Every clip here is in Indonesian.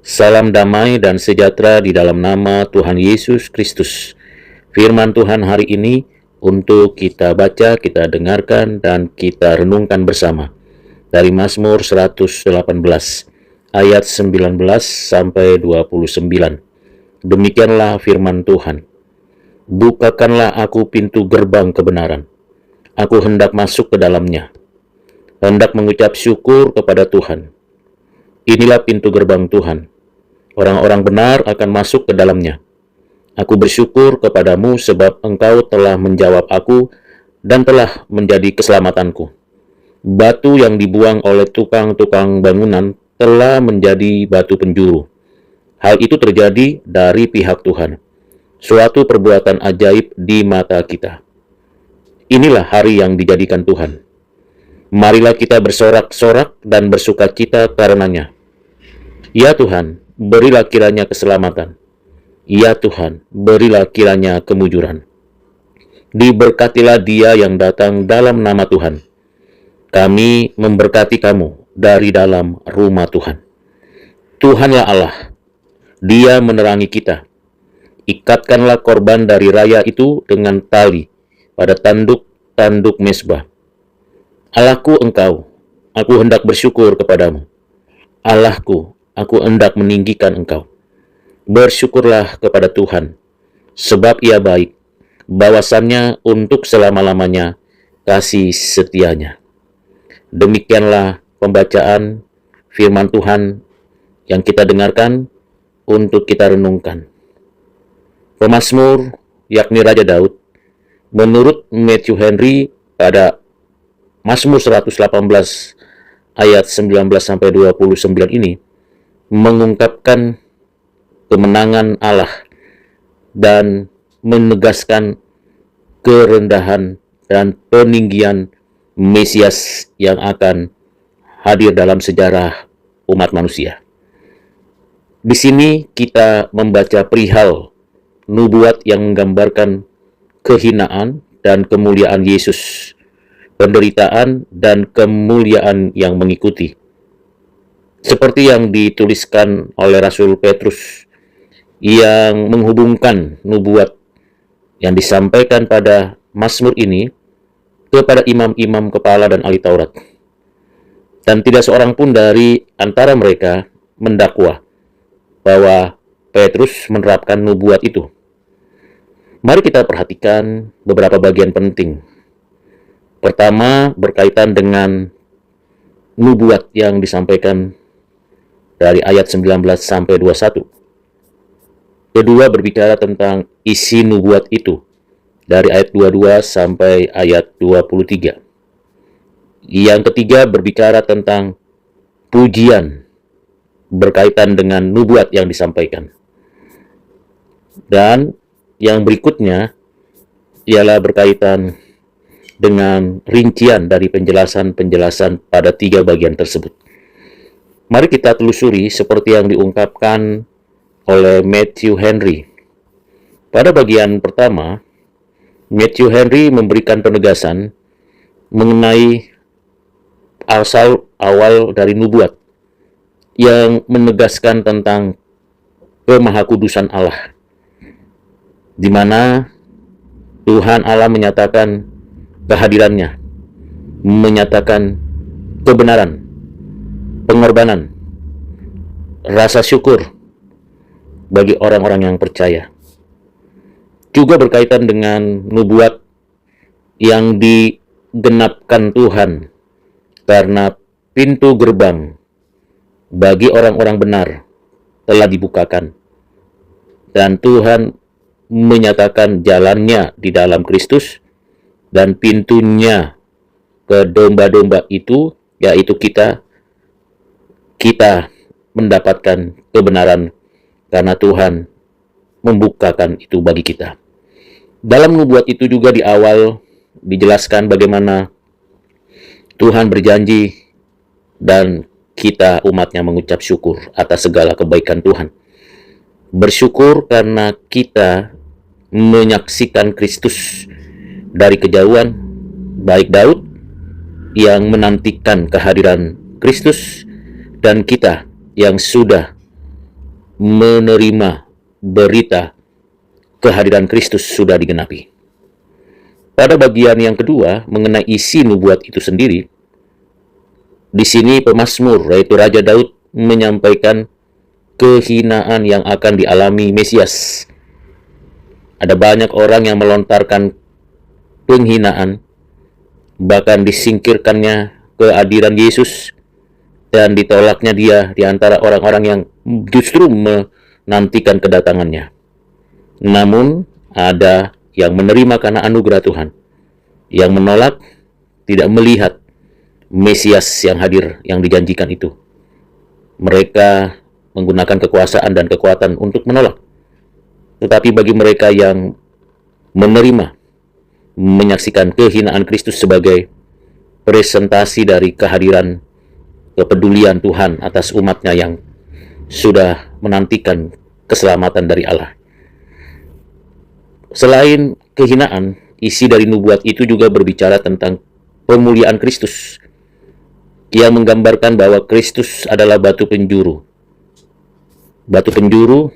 Salam damai dan sejahtera di dalam nama Tuhan Yesus Kristus. Firman Tuhan hari ini untuk kita baca, kita dengarkan, dan kita renungkan bersama. Dari Mazmur 118, ayat 19 sampai 29. Demikianlah firman Tuhan. Bukakanlah aku pintu gerbang kebenaran. Aku hendak masuk ke dalamnya. Hendak mengucap syukur kepada Tuhan. Inilah pintu gerbang Tuhan. Orang-orang benar akan masuk ke dalamnya. Aku bersyukur kepadamu sebab engkau telah menjawab aku dan telah menjadi keselamatanku. Batu yang dibuang oleh tukang-tukang bangunan telah menjadi batu penjuru. Hal itu terjadi dari pihak Tuhan. Suatu perbuatan ajaib di mata kita. Inilah hari yang dijadikan Tuhan. Marilah kita bersorak-sorak dan bersukacita karenanya. Ya Tuhan, berilah kiranya keselamatan. Ya Tuhan, berilah kiranya kemujuran. Diberkatilah dia yang datang dalam nama Tuhan. Kami memberkati kamu dari dalam rumah Tuhan. Tuhanlah Allah, dia menerangi kita. Ikatkanlah korban dari raya itu dengan tali pada tanduk-tanduk mezbah. Allahku engkau, aku hendak bersyukur kepadamu. Allahku, aku hendak meninggikan engkau. Bersyukurlah kepada Tuhan, sebab ia baik, bahwasannya untuk selama-lamanya kasih setianya. Demikianlah pembacaan firman Tuhan yang kita dengarkan untuk kita renungkan. Pemazmur, yakni Raja Daud, menurut Matthew Henry pada Mazmur 118 ayat 19-29 ini, mengungkapkan kemenangan Allah dan menegaskan kerendahan dan peninggian Mesias yang akan hadir dalam sejarah umat manusia. Di sini kita membaca perihal nubuat yang menggambarkan kehinaan dan kemuliaan Yesus, penderitaan dan kemuliaan yang mengikuti. Seperti yang dituliskan oleh Rasul Petrus yang menghubungkan nubuat yang disampaikan pada Mazmur ini kepada imam-imam kepala dan ahli Taurat. Dan tidak seorang pun dari antara mereka mendakwa bahwa Petrus menerapkan nubuat itu. Mari kita perhatikan beberapa bagian penting. Pertama, berkaitan dengan nubuat yang disampaikan dari ayat 19 sampai 21. Kedua, berbicara tentang isi nubuat itu dari ayat 22 sampai ayat 23. Yang ketiga, berbicara tentang pujian berkaitan dengan nubuat yang disampaikan. Dan yang berikutnya ialah berkaitan dengan rincian dari penjelasan-penjelasan pada tiga bagian tersebut. Mari kita telusuri seperti yang diungkapkan oleh Matthew Henry. Pada bagian pertama, Matthew Henry memberikan penegasan mengenai asal awal dari nubuat yang menegaskan tentang kemahakudusan Allah, di mana Tuhan Allah menyatakan kehadirannya, menyatakan kebenaran, pengorbanan, rasa syukur bagi orang-orang yang percaya. Juga berkaitan dengan nubuat yang digenapkan Tuhan karena pintu gerbang bagi orang-orang benar telah dibukakan. Dan Tuhan menyatakan jalannya di dalam Kristus dan pintunya ke domba-domba itu, yaitu kita mendapatkan kebenaran karena Tuhan membukakan itu bagi kita. Dalam nubuat itu juga di awal dijelaskan bagaimana Tuhan berjanji dan kita umatnya mengucap syukur atas segala kebaikan Tuhan. Bersyukur karena kita menyaksikan Kristus dari kejauhan, baik Daud yang menantikan kehadiran Kristus dan kita yang sudah menerima berita kehadiran Kristus sudah digenapi. Pada bagian yang kedua, mengenai isi nubuat itu sendiri, di sini pemazmur, yaitu Raja Daud, menyampaikan kehinaan yang akan dialami Mesias. Ada banyak orang yang melontarkan penghinaan, bahkan disingkirkannya kehadiran Yesus, dan ditolaknya dia di antara orang-orang yang justru menantikan kedatangannya. Namun, ada yang menerima karena anugerah Tuhan, yang menolak, tidak melihat Mesias yang hadir, yang dijanjikan itu. Mereka menggunakan kekuasaan dan kekuatan untuk menolak. Tetapi bagi mereka yang menerima, menyaksikan kehinaan Kristus sebagai presentasi dari kehadiran kepedulian Tuhan atas umatnya yang sudah menantikan keselamatan dari Allah. Selain kehinaan, isi dari nubuat itu juga berbicara tentang pemuliaan Kristus, yang menggambarkan bahwa Kristus adalah batu penjuru. Batu penjuru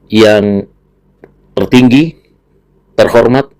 yang tertinggi, terhormat,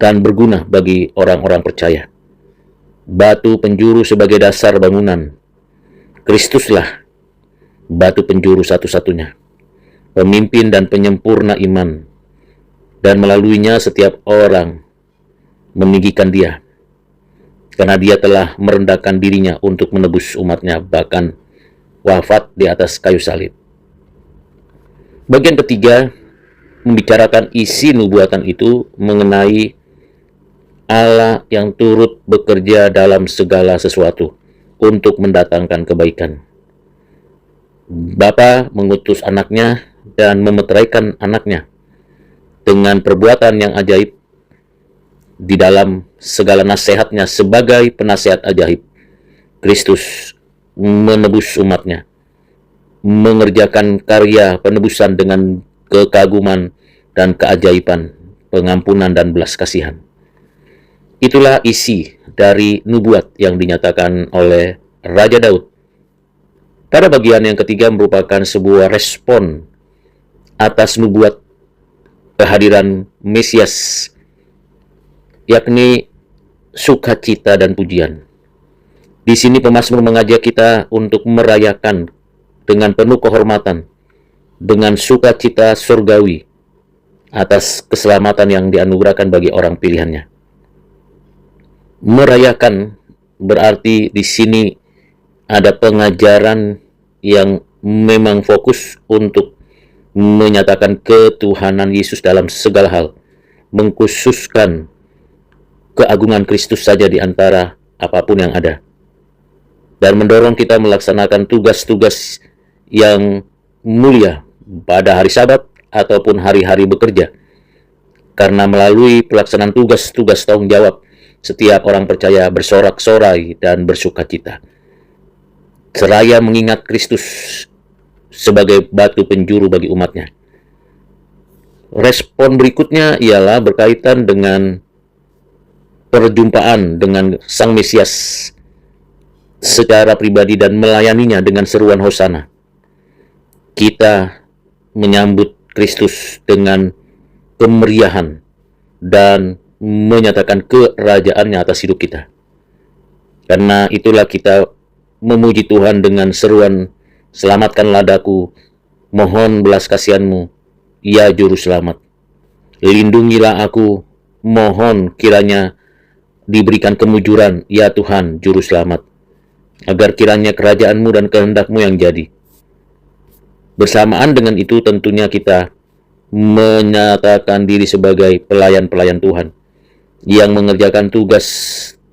dan berguna bagi orang-orang percaya. Batu penjuru sebagai dasar bangunan. Kristuslah batu penjuru satu-satunya, pemimpin dan penyempurna iman, dan melaluinya setiap orang meninggikan dia, karena dia telah merendahkan dirinya untuk menebus umatnya, bahkan wafat di atas kayu salib. Bagian ketiga membicarakan isi nubuatan itu mengenai Allah yang turut bekerja dalam segala sesuatu untuk mendatangkan kebaikan. Bapa mengutus anaknya dan memeteraikan anaknya dengan perbuatan yang ajaib di dalam segala nasihatnya sebagai penasihat ajaib. Kristus menebus umatnya, mengerjakan karya penebusan dengan kekaguman dan keajaiban, pengampunan dan belas kasihan. Itulah isi dari nubuat yang dinyatakan oleh Raja Daud. Pada bagian yang ketiga merupakan sebuah respon atas nubuat kehadiran Mesias, yakni sukacita dan pujian. Di sini pemazmur mengajak kita untuk merayakan dengan penuh kehormatan, dengan sukacita surgawi atas keselamatan yang dianugerahkan bagi orang pilihannya. Merayakan berarti di sini ada pengajaran yang memang fokus untuk menyatakan ketuhanan Yesus dalam segala hal, mengkhususkan keagungan Kristus saja di antara apapun yang ada, dan mendorong kita melaksanakan tugas-tugas yang mulia pada hari Sabat ataupun hari-hari bekerja, karena melalui pelaksanaan tugas-tugas tanggung jawab, setiap orang percaya bersorak-sorai dan bersukacita, seraya mengingat Kristus sebagai batu penjuru bagi umatnya. Respon berikutnya ialah berkaitan dengan perjumpaan dengan Sang Mesias secara pribadi dan melayaninya dengan seruan Hosana. Kita menyambut Kristus dengan kemeriahan dan menyatakan kerajaannya atas hidup kita. Karena itulah kita memuji Tuhan dengan seruan, "Selamatkanlah daku, mohon belas kasihan-Mu, ya Juru Selamat. Lindungilah aku, mohon kiranya diberikan kemujuran, ya Tuhan Juru Selamat, agar kiranya kerajaan-Mu dan kehendak-Mu yang jadi." Bersamaan dengan itu tentunya kita menyatakan diri sebagai pelayan-pelayan Tuhan yang mengerjakan tugas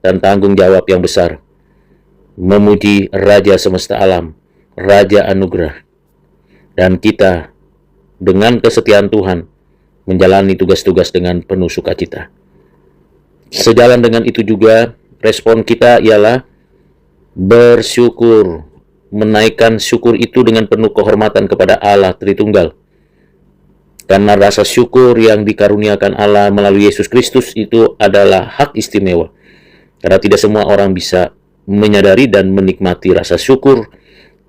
dan tanggung jawab yang besar, memuji Raja semesta alam, Raja anugerah. Dan kita dengan kesetiaan Tuhan menjalani tugas-tugas dengan penuh sukacita. Sejalan dengan itu juga respon kita ialah bersyukur, menaikkan syukur itu dengan penuh kehormatan kepada Allah Tritunggal. Karena rasa syukur yang dikaruniakan Allah melalui Yesus Kristus itu adalah hak istimewa. Karena tidak semua orang bisa menyadari dan menikmati rasa syukur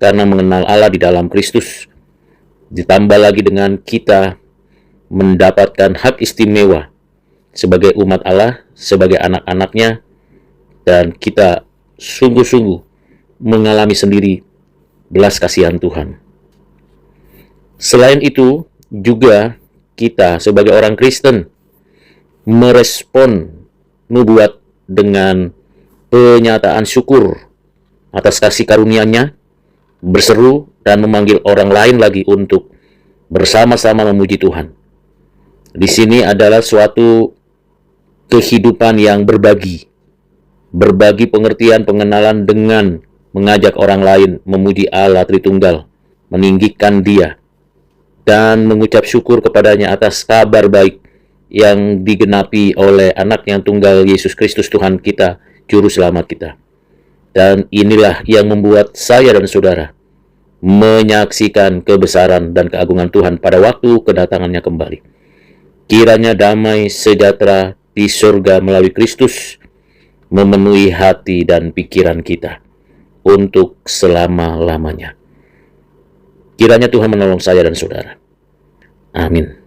karena mengenal Allah di dalam Kristus, Ditambah lagi dengan kita mendapatkan hak istimewa sebagai umat Allah, sebagai anak-anaknya, dan kita sungguh-sungguh mengalami sendiri belas kasihan Tuhan. Selain itu, juga kita sebagai orang Kristen merespon nubuat dengan penyataan syukur atas kasih karunia-Nya, berseru dan memanggil orang lain lagi untuk bersama-sama memuji Tuhan. Di sini adalah suatu kehidupan yang berbagi pengertian pengenalan dengan mengajak orang lain memuji Allah Tritunggal, meninggikan Dia, dan mengucap syukur kepadanya atas kabar baik yang digenapi oleh anak yang tunggal Yesus Kristus Tuhan kita, Juru Selamat kita. Dan inilah yang membuat saya dan saudara menyaksikan kebesaran dan keagungan Tuhan pada waktu kedatangannya kembali. Kiranya damai sejahtera di surga melalui Kristus memenuhi hati dan pikiran kita untuk selama-lamanya. Kiranya Tuhan menolong saya dan saudara. Amin.